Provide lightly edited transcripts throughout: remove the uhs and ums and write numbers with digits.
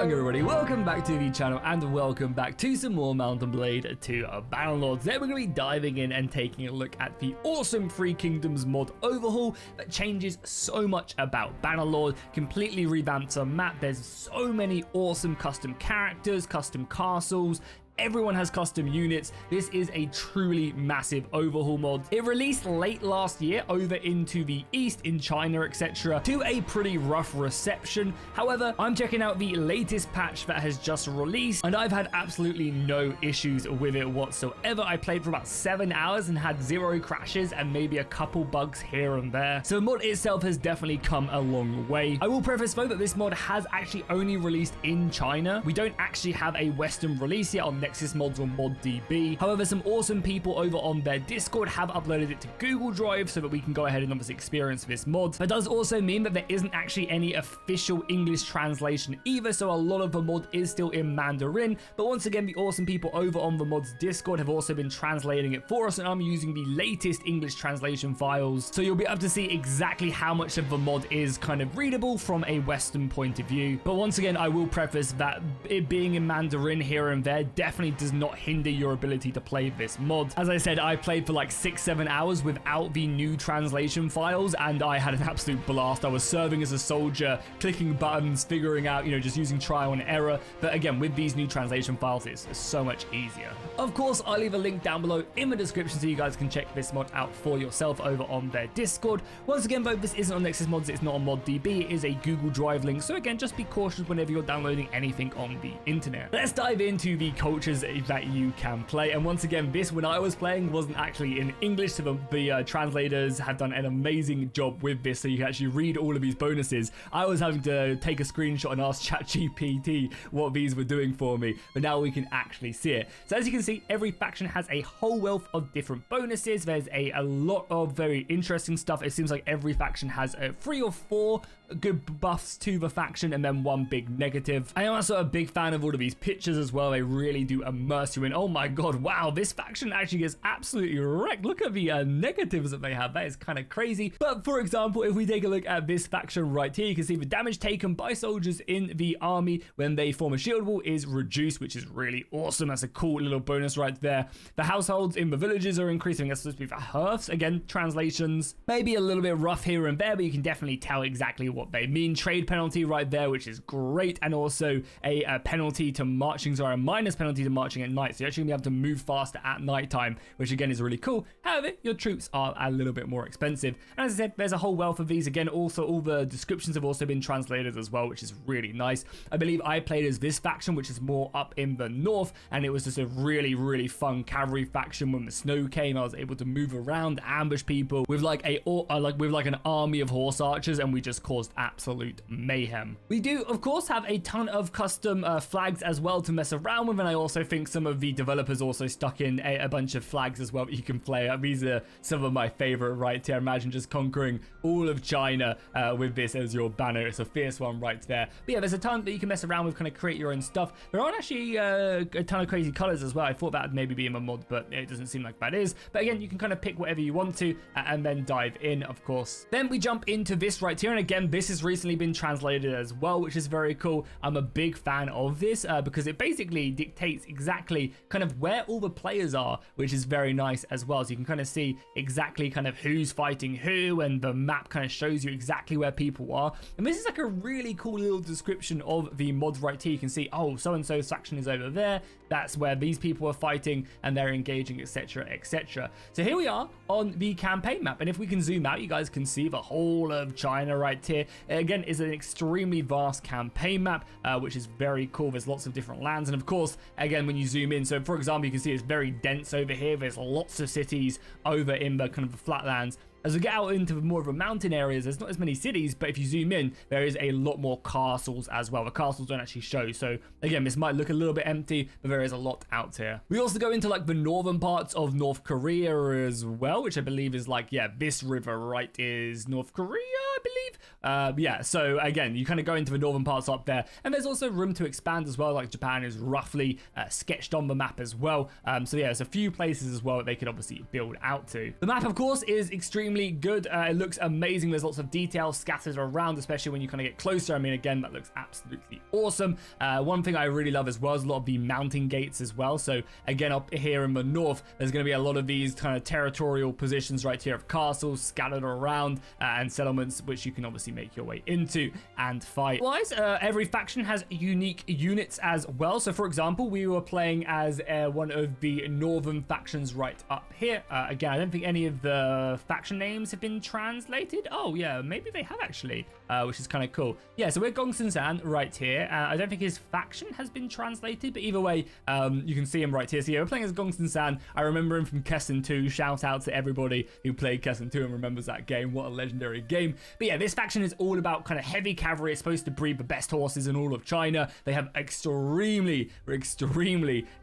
going everybody? Welcome back to the channel and welcome back to some more Mountain Blade 2 Bannerlord. Today we're going to be diving in and taking a look at the awesome Three Kingdoms mod overhaul that changes so much about Bannerlord, completely revamps the map. There's so many awesome custom characters, custom castles. Everyone has custom units. This is a truly massive overhaul mod. It released late last year over into the East in China, etc. to a pretty rough reception. However, I'm checking out the latest patch that has just released and I've had absolutely no issues with it whatsoever. I played for about 7 hours and had 0 crashes and maybe a couple bugs here and there. So the mod itself has definitely come a long way. I will preface though that this mod has actually only released in China. We don't actually have a Western release yet on Nexus Mods or ModDB. However, some awesome people over on their Discord have uploaded it to Google Drive so that we can go ahead and obviously experience this mod. That does also mean that there isn't actually any official English translation either, so a lot of the mod is still in Mandarin. But once again, the awesome people over on the mod's Discord have also been translating it for us, and I'm using the latest English translation files. So you'll be able to see exactly how much of the mod is kind of readable from a Western point of view. But once again, I will preface that it being in Mandarin here and there definitely does not hinder your ability to play this mod. As I said, I played for like 6-7 hours without the new translation files and I had an absolute blast. I was serving as a soldier, clicking buttons, figuring out, just using trial and error. But again, with these new translation files, it's so much easier. Of course, I'll leave a link down below in the description so you guys can check this mod out for yourself over on their Discord. Once again, though, this isn't on Nexus Mods, it's not on ModDB, it is a Google Drive link. So again, just be cautious whenever you're downloading anything on the internet. Let's dive into the cultures that you can play. And once again, this, when I was playing, wasn't actually in English, so the translators have done an amazing job with this, so you can actually read all of these bonuses. I was having to take a screenshot and ask ChatGPT what these were doing for me, but now we can actually see it. So as you can see, every faction has a whole wealth of different bonuses. There's a lot of very interesting stuff. It seems like every faction has 3 or 4 good buffs to the faction and then 1 big negative. I am also a big fan of all of these pictures as well. They really do immerse you in, oh my god, wow, this faction actually gets absolutely wrecked. Look at the negatives that they have. That is kind of crazy. But for example, if we take a look at this faction right here, you can see the damage taken by soldiers in the army when they form a shield wall is reduced, which is really awesome. That's a cool little bonus right there. The households in the villages are increasing. That's supposed to be for hearths. Again, translations maybe a little bit rough here and there, but you can definitely tell exactly what they mean. Trade penalty right there, which is great, and also a penalty to marching, sorry, a minus penalty to marching at night. So you're actually gonna be able to move faster at night time, which again is really cool. However, your troops are a little bit more expensive. And as I said, there's a whole wealth of these. Again, also all the descriptions have also been translated as well, which is really nice. I believe I played as this faction, which is more up in the north, and it was just a really fun cavalry faction. When the snow came, I was able to move around, ambush people with like an army of horse archers, and we just caused absolute mayhem. We do, of course, have a ton of custom flags as well to mess around with, and I also think some of the developers also stuck in a bunch of flags as well that you can play. These are some of my favorite right here. Imagine just conquering all of China with this as your banner. It's a fierce one right there. But yeah, there's a ton that you can mess around with, kind of create your own stuff. There aren't actually a ton of crazy colors as well. I thought that would maybe be in my mod, but it doesn't seem like that is. But again, you can kind of pick whatever you want to and then dive in, of course. Then we jump into this right here, and again, this has recently been translated as well, which is very cool. I'm a big fan of this because it basically dictates exactly kind of where all the players are, which is very nice as well. So you can kind of see exactly kind of who's fighting who, and the map kind of shows you exactly where people are. And this is like a really cool little description of the mods right here. You can see, oh, so-and-so faction is over there. That's where these people are fighting and they're engaging, etc, etc. So here we are on the campaign map, and if we can zoom out, you guys can see the whole of China right here. Again, is an extremely vast campaign map, which is very cool. There's lots of different lands, and of course, again, when you zoom in, so for example, you can see it's very dense over here. There's lots of cities over in the kind of the flatlands. As we get out into more of the mountain areas, there's not as many cities, but if you zoom in, there is a lot more castles as well. The castles don't actually show, so again, this might look a little bit empty, but there is a lot out here. We also go into like the northern parts of North Korea as well, which I believe is like, yeah, this river right is North Korea. I believe. Yeah, so again, you kind of go into the northern parts up there, and there's also room to expand as well. Like Japan is roughly sketched on the map as well. So yeah, there's a few places as well that they could obviously build out to. The map, of course, is extremely good. It looks amazing. There's lots of detail scattered around, especially when you kind of get closer. I mean, again, that looks absolutely awesome. One thing I really love as well is a lot of the mounting gates as well. So again, up here in the north, there's going to be a lot of these kind of territorial positions right here of castles scattered around and settlements, which you can obviously make your way into and fight. Otherwise, every faction has unique units as well. So for example, we were playing as one of the northern factions right up here. Again, I don't think any of the faction names have been translated. Oh yeah, maybe they have actually, which is kind of cool. Yeah, so we're Gongsun-san right here. I don't think his faction has been translated, but either way, you can see him right here. So yeah, we're playing as Gongsun-san. I remember him from Kessen 2. Shout out to everybody who played Kessen 2 and remembers that game. What a legendary game. But yeah, this faction is all about kind of heavy cavalry. It's supposed to breed the best horses in all of China. They have extremely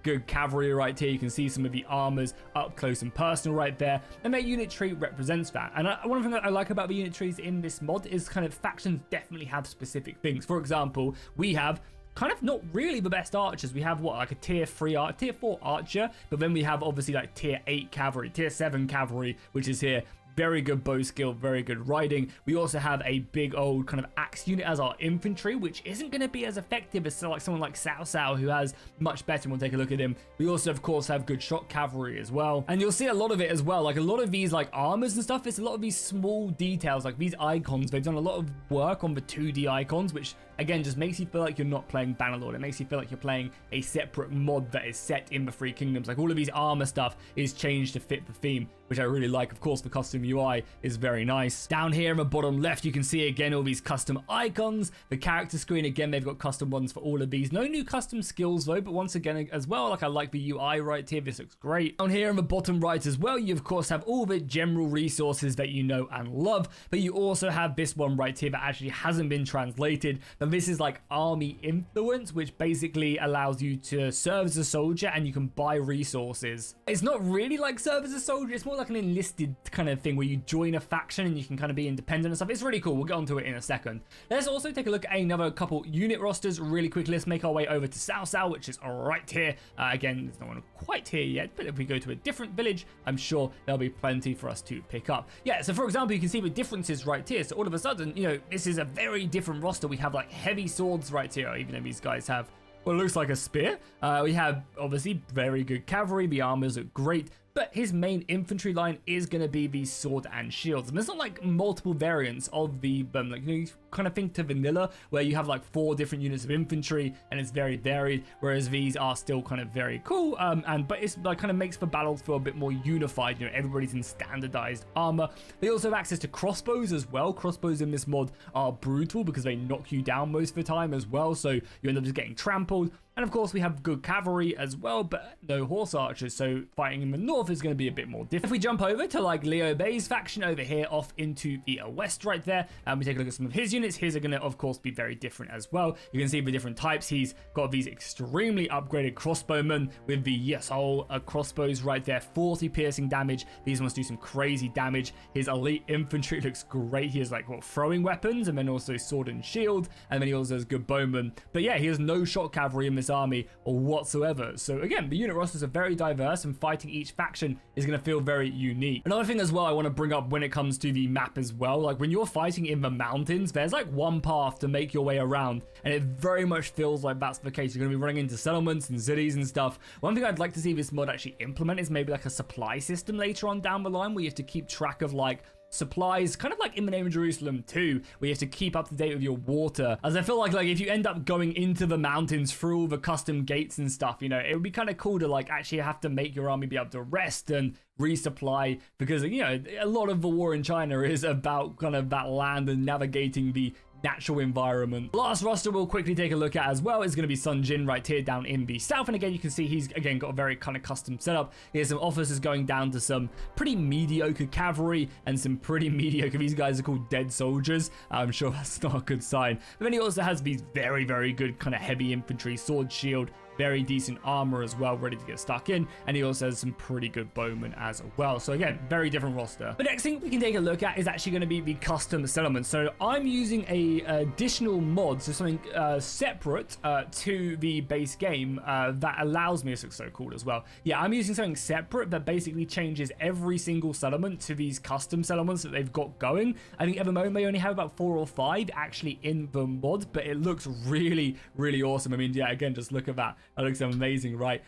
good cavalry right here. You can see some of the armors up close and personal right there, and their unit tree represents that. And one thing that I like about the unit trees in this mod is kind of factions definitely have specific things. For example, we have kind of not really the best archers. We have what, like a tier 4 archer, but then we have obviously like tier 8 cavalry, tier 7 cavalry, which is here. Very good bow skill, very good riding. We also have a big old kind of axe unit as our infantry, which isn't going to be as effective as like someone like Cao Cao, who has much better. We'll take a look at him. We also, of course, have good shot cavalry as well. And you'll see a lot of it as well. Like a lot of these like armors and stuff, it's a lot of these small details, like these icons. They've done a lot of work on the 2D icons, which again just makes you feel like you're not playing Bannerlord. It makes you feel like you're playing a separate mod that is set in the Three Kingdoms. Like all of these armor stuff is changed to fit the theme, which I really like. Of course, the custom UI is very nice. Down here in the bottom left, you can see again all these custom icons. The character screen, again, they've got custom ones for all of these. No new custom skills though, but once again as well, like I like the UI right here. This looks great. Down here in the bottom right as well, you of course have all the general resources that you know and love, but you also have this one right here that actually hasn't been translated, but this is like army influence, which basically allows you to serve as a soldier and you can buy resources. It's not really like serve as a soldier, it's more like an enlisted kind of thing where you join a faction and you can kind of be independent and stuff. It's really cool. We'll get onto it in a second. Let's also take a look at another couple unit rosters really quickly. Let's make our way over to Cao Cao, which is right here. Again, there's no one quite here yet, but if we go to a different village, I'm sure there'll be plenty for us to pick up. Yeah, so for example, you can see the differences right here. So all of a sudden, you know, this is a very different roster. We have like heavy swords right here, even though these guys have what looks like a spear. We have obviously very good cavalry. The armors are great. But his main infantry line is going to be the sword and shields. And there's not like multiple variants of the, like, you kind of think to vanilla, where you have like 4 different units of infantry and it's very varied, whereas these are still kind of very cool. But it's like kind of makes the battles feel a bit more unified. You know, everybody's in standardized armor. They also have access to crossbows as well. Crossbows in this mod are brutal because they knock you down most of the time as well. So you end up just getting trampled. And of course, we have good cavalry as well, but no horse archers, so fighting in the north is going to be a bit more difficult. If we jump over to like Liu Bei's faction over here off into the west right there, and we take a look at some of his units, his are going to, of course, be very different as well. You can see the different types. He's got these extremely upgraded crossbowmen with the Yesol crossbows right there, 40 piercing damage. These ones do some crazy damage. His elite infantry looks great. He has like, what, throwing weapons, and then also sword and shield, and then he also has good bowmen. But yeah, he has no shot cavalry in this army or whatsoever. So again, the unit rosters are very diverse, and fighting each faction is going to feel very unique. Another thing as well I want to bring up when it comes to the map as well, like when you're fighting in the mountains, there's like one path to make your way around, and it very much feels like that's the case. You're going to be running into settlements and cities and stuff. One thing I'd like to see this mod actually implement is maybe like a supply system later on down the line, where you have to keep track of like supplies, kind of like in the Name of Jerusalem 2, where you have to keep up to date with your water. As I feel like if you end up going into the mountains through all the custom gates and stuff, you know, it would be kind of cool to like actually have to make your army be able to rest and resupply, because, you know, a lot of the war in China is about kind of that land and navigating the natural environment. Last roster we'll quickly take a look at as well is going to be Sun Jin right here down in the south, and again you can see he's again got a very kind of custom setup. He has some officers going down to some pretty mediocre cavalry and some pretty mediocre, these guys are called dead soldiers. I'm sure that's not a good sign. But then he also has these very good kind of heavy infantry, sword, shield, very decent armor as well, ready to get stuck in, and he also has some pretty good bowmen as well. So again, very different roster. The next thing we can take a look at is actually going to be the custom settlement. So I'm using a additional mod, so something separate to the base game that allows me, this looks so cool as well. Yeah, I'm using something separate that basically changes every single settlement to these custom settlements that they've got going. I think at the moment they only have about 4 or 5 actually in the mod, but it looks really, really awesome. I mean, yeah, again, just look at that. That looks amazing, right?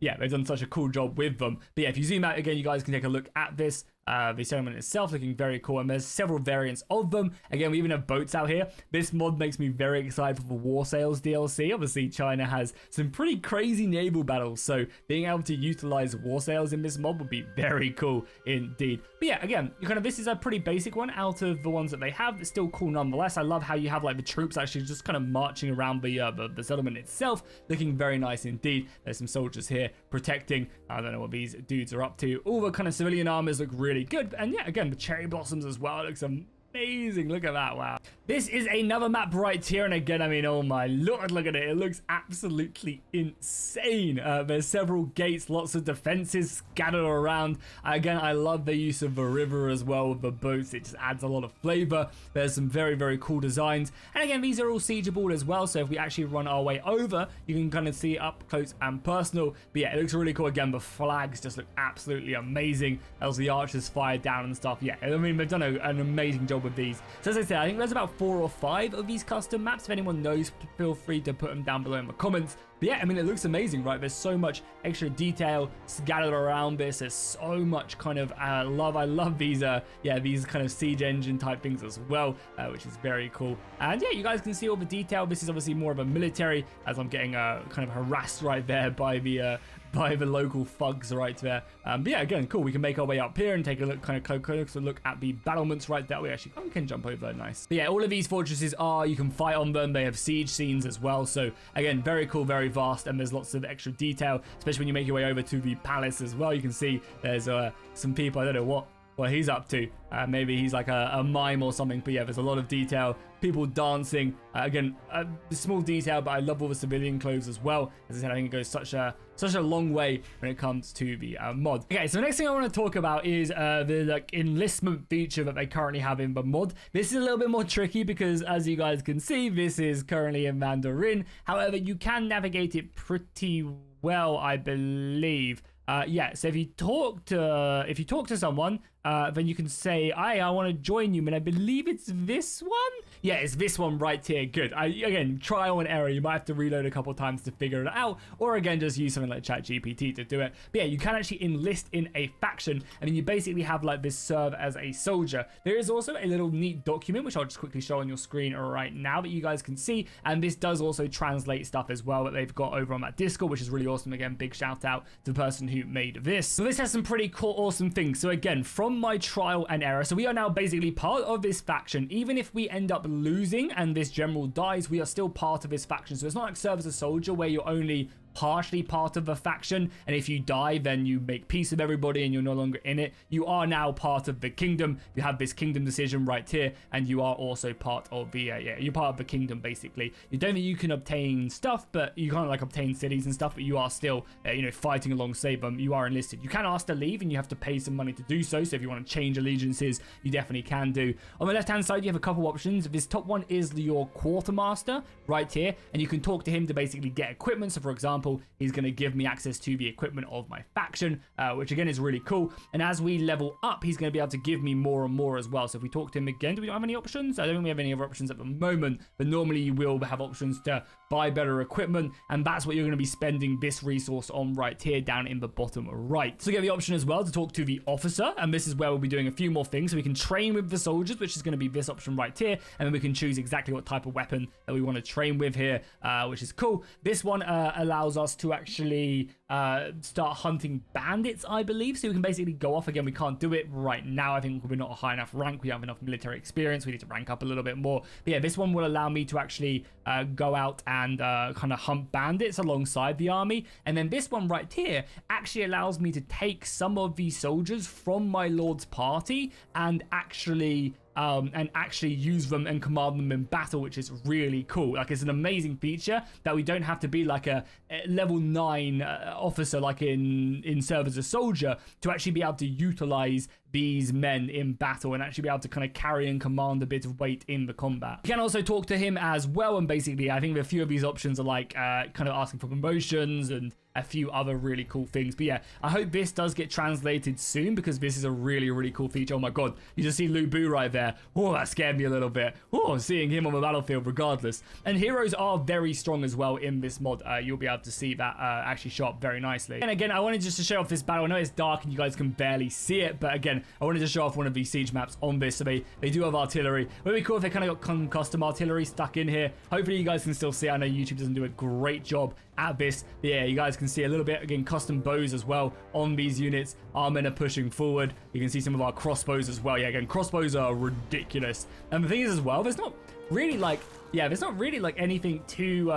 Yeah, they've done such a cool job with them. But yeah, if you zoom out again, you guys can take a look at this. The settlement itself looking very cool, and there's several variants of them. Again, we even have boats out here. This mod makes me very excited for the War Sails DLC. Obviously, China has some pretty crazy naval battles, so being able to utilize War Sails in this mod would be very cool indeed. But yeah, again, this is a pretty basic one out of the ones that they have. It's still cool nonetheless. I love how you have like the troops actually just kind of marching around the settlement itself, looking very nice indeed. There's some soldiers here protecting. I don't know what these dudes are up to. All the kind of civilian armors look really good, and yeah, again, the cherry blossoms as well. It looks amazing. Look at that. Wow. This is another map right here, and again, I mean, oh my lord, look at it. It looks absolutely insane. There's several gates, lots of defenses scattered around. Again, I love the use of the river as well with the boats. It just adds a lot of flavor. There's some very, very cool designs, and again, these are all siegeable as well, so if we actually run our way over, you can kind of see it up close and personal. But yeah, it looks really cool. Again, the flags just look absolutely amazing as the archers fire down and stuff. Yeah, I mean, they've done an amazing job with these. So as I said, I think there's about 4 or 5 of these custom maps. If anyone knows, feel free to put them down below in the comments. But yeah, I mean, it looks amazing, right? There's so much extra detail scattered around this. There's so much kind of love. I love these, these kind of siege engine type things as well, which is very cool. And yeah, you guys can see all the detail. This is obviously more of a military, as I'm getting kind of harassed right there by the local thugs right there. But yeah, again, cool. We can make our way up here and take a look, kind of close look at the battlements right there. We can jump over, nice. But yeah, all of these fortresses you can fight on them. They have siege scenes as well. So again, very cool, very vast, and there's lots of extra detail, especially when you make your way over to the palace as well. You can see there's some people, I don't know what he's up to. Maybe he's like a mime or something, but yeah, there's a lot of detail. People dancing. Again, small detail, but I love all the civilian clothes as well. As I said, I think it goes such a long way when it comes to the mod. Okay, so the next thing I want to talk about is the enlistment feature that they currently have in the mod. This is a little bit more tricky because, as you guys can see, this is currently in Mandarin. However, you can navigate it pretty well, I believe. Yeah, so if you talk to someone, then you can say, I want to join you, and I believe it's this one? Yeah, it's this one right here. Good. Again, trial and error. You might have to reload a couple times to figure it out, or again, just use something like ChatGPT to do it. But yeah, you can actually enlist in a faction, and then you basically have like this serve as a soldier. There is also a little neat document, which I'll just quickly show on your screen right now that you guys can see, and this does also translate stuff as well that they've got over on that Discord, which is really awesome. Again, big shout out to the person who made this. So this has some pretty cool, awesome things. So again, from my trial and error, so we are now basically part of this faction. Even if we end up losing and this general dies, we are still part of this faction. So it's not like serve as a soldier where you're only partially part of a faction, and if you die then you make peace with everybody and you're no longer in it. You are now part of the kingdom. You have this kingdom decision right here, and you are also part of the you're part of the kingdom basically. You don't think you can obtain stuff, but you can't like obtain cities and stuff, but you are still fighting alongside them. You are enlisted. You can ask to leave and you have to pay some money to do so. So if you want to change allegiances, you definitely can do. On the left hand side, you have a couple options. This top one is your quartermaster right here, and you can talk to him to basically get equipment. So for example, he's going to give me access to the equipment of my faction, which again is really cool. And as we level up, he's going to be able to give me more and more as well. So if we talk to him again, do we not have any options? I don't think we have any other options at the moment, but normally you will have options to buy better equipment, and that's what you're going to be spending this resource on right here down in the bottom right. So you get the option as well to talk to the officer, and this is where we'll be doing a few more things. So we can train with the soldiers, which is going to be this option right here, and then we can choose exactly what type of weapon that we want to train with here, which is cool. This one allows us to actually start hunting bandits, I believe. So we can basically go off. Again, we can't do it right now. I think we're not a high enough rank. We don't have enough military experience. We need to rank up a little bit more. But yeah, this one will allow me to actually go out and kind of hunt bandits alongside the army. And then this one right here actually allows me to take some of these soldiers from my lord's party and actually and actually use them and command them in battle, which is really cool. Like, it's an amazing feature that we don't have to be like a level 9 officer like in Serve as a Soldier to actually be able to utilize these men in battle and actually be able to kind of carry and command a bit of weight in the combat. You can also talk to him as well, and basically I think a few of these options are like kind of asking for promotions and a few other really cool things. But yeah, I hope this does get translated soon, because this is a really, really cool feature. Oh my god, you just see Lu Bu right there. Oh, that scared me a little bit. Oh, seeing him on the battlefield regardless. And heroes are very strong as well in this mod. You'll be able to see that actually show up very nicely. And again, I wanted just to show off this battle. I know it's dark and you guys can barely see it, but again, I wanted to show off one of these siege maps on this. So they do have artillery. It would be cool if they kind of got custom artillery stuck in here. Hopefully you guys can still see it. I know YouTube doesn't do a great job at this. But yeah, you guys can see a little bit, again, custom bows as well on these units. Our men are pushing forward. You can see some of our crossbows as well. Yeah, again, crossbows are ridiculous. And the thing is as well, there's not really like anything too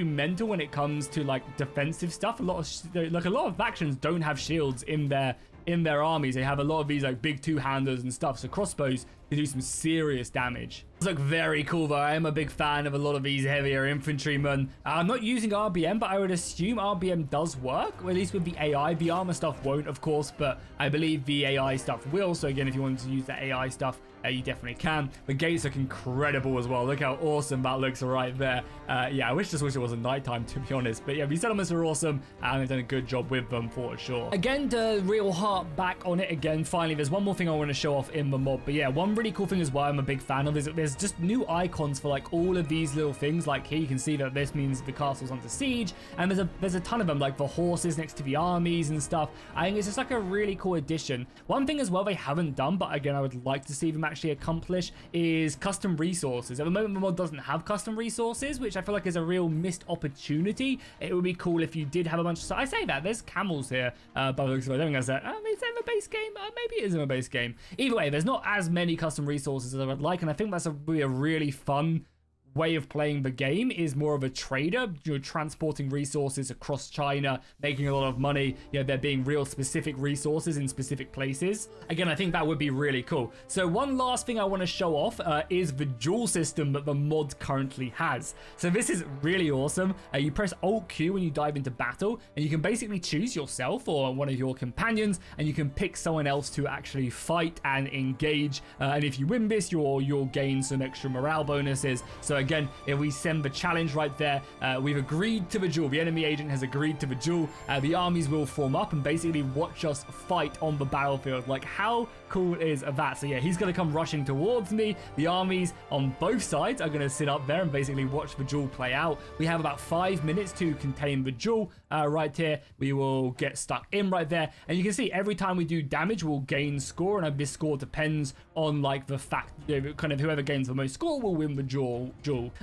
mental when it comes to like defensive stuff. A lot of factions don't have shields in their armies. They have a lot of these like big two-handers and stuff, so crossbows can do some serious damage. These look very cool though. I am a big fan of a lot of these heavier infantrymen. I'm not using RBM, but I would assume RBM does work, or at least with the AI. The armor stuff won't, of course, but I believe the AI stuff will. So again, if you wanted to use the AI stuff, you definitely can. The gates look incredible as well. Look how awesome that looks right there. Yeah, I just wish it wasn't nighttime, to be honest. But yeah, these settlements are awesome, and they've done a good job with them for sure. Again, to reel heart back on it again, finally, there's one more thing I want to show off in the mod. But yeah, one really cool thing as well I'm a big fan of is that there's just new icons for like all of these little things. Like here you can see that this means the castle's under siege, and there's a ton of them, like the horses next to the armies and stuff. I think it's just like a really cool addition. One thing as well they haven't done, but again I would like to see them actually accomplish, is custom resources. At the moment the mod doesn't have custom resources, which I feel like is a real missed opportunity. It would be cool if you did have a bunch of... I say that there's camels here, but I don't think that's that. Is that in the base game? Maybe it is in the base game. Either way, there's not as many custom resources as I would like, and I think that's a really fun way of playing the game, is more of a trader. You're transporting resources across China, making a lot of money. You know, there being real specific resources in specific places. Again, I think that would be really cool. So one last thing I want to show off is the duel system that the mod currently has. So this is really awesome. You press Alt Q when you dive into battle, and you can basically choose yourself or one of your companions, and you can pick someone else to actually fight and engage. And if you win this, you'll gain some extra morale bonuses. So again, if we send the challenge right there, we've agreed to the duel. The enemy agent has agreed to the duel. The armies will form up and basically watch us fight on the battlefield. Like, how cool is that? So yeah, he's going to come rushing towards me. The armies on both sides are going to sit up there and basically watch the duel play out. We have about 5 minutes to contain the duel right here. We will get stuck in right there. And you can see every time we do damage, we'll gain score. And this score depends on like the fact, you know, kind of whoever gains the most score will win the duel.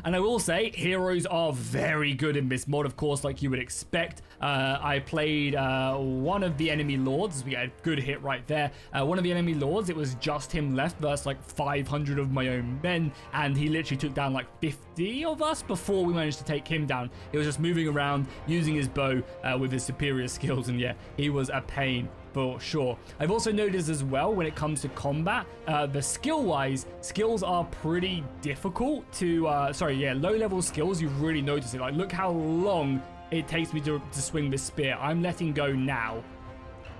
And I will say, heroes are very good in this mod, of course, like you would expect. I played one of the enemy lords. We had a good hit right there. One of the enemy lords, it was just him left versus like 500 of my own men, and he literally took down like 50 of us before we managed to take him down. He was just moving around, using his bow with his superior skills, and yeah, he was a pain for sure. I've also noticed as well, when it comes to combat, the skill-wise, skills are pretty difficult to, low-level skills, you really notice it. Like, look how long it takes me to swing this spear. I'm letting go now,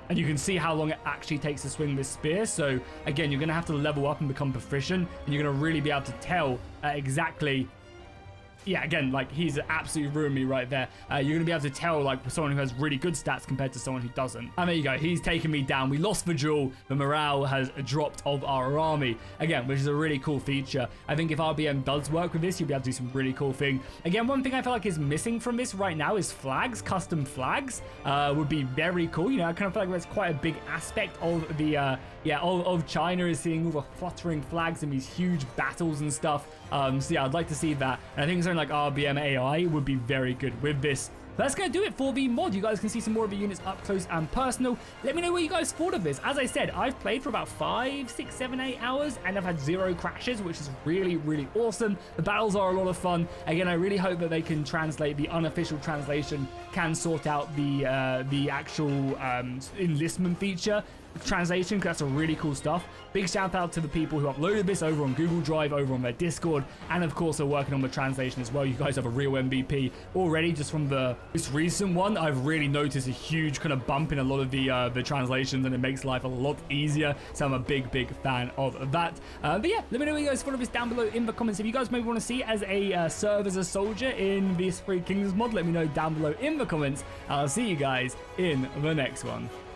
and you can see how long it actually takes to swing this spear. So again, you're gonna have to level up and become proficient, and you're gonna really be able to tell exactly. Yeah, again, like, he's absolutely ruined me right there. You're going to be able to tell, like, someone who has really good stats compared to someone who doesn't. And there you go. He's taken me down. We lost the duel. The morale has dropped of our army. Again, which is a really cool feature. I think if RBM does work with this, you'll be able to do some really cool thing. Again, one thing I feel like is missing from this right now is flags. Custom flags would be very cool. You know, I kind of feel like that's quite a big aspect of the, of China, is seeing all the fluttering flags in these huge battles and stuff. So yeah, I'd like to see that. And I think something like RBM AI would be very good with this. That's going to do it for the mod. You guys can see some more of the units up close and personal. Let me know what you guys thought of this. As I said, I've played for about 5, 6, 7, 8 hours, and I've had 0 crashes, which is really, really awesome. The battles are a lot of fun. Again, I really hope that they can translate, the unofficial translation can sort out the actual enlistment feature. translation, because that's a really cool stuff. Big shout out to the people who uploaded this over on Google Drive, over on their Discord, and of course are working on the translation as well. You guys have a real MVP already. Just from the most recent one, I've really noticed a huge kind of bump in a lot of the translations, and it makes life a lot easier. So I'm a big fan of that. But yeah, let me know what you guys thought of this down below in the comments. If you guys maybe want to see as a serve as a soldier in this Free Kingdoms mod, let me know down below in the comments. I'll see you guys in the next one.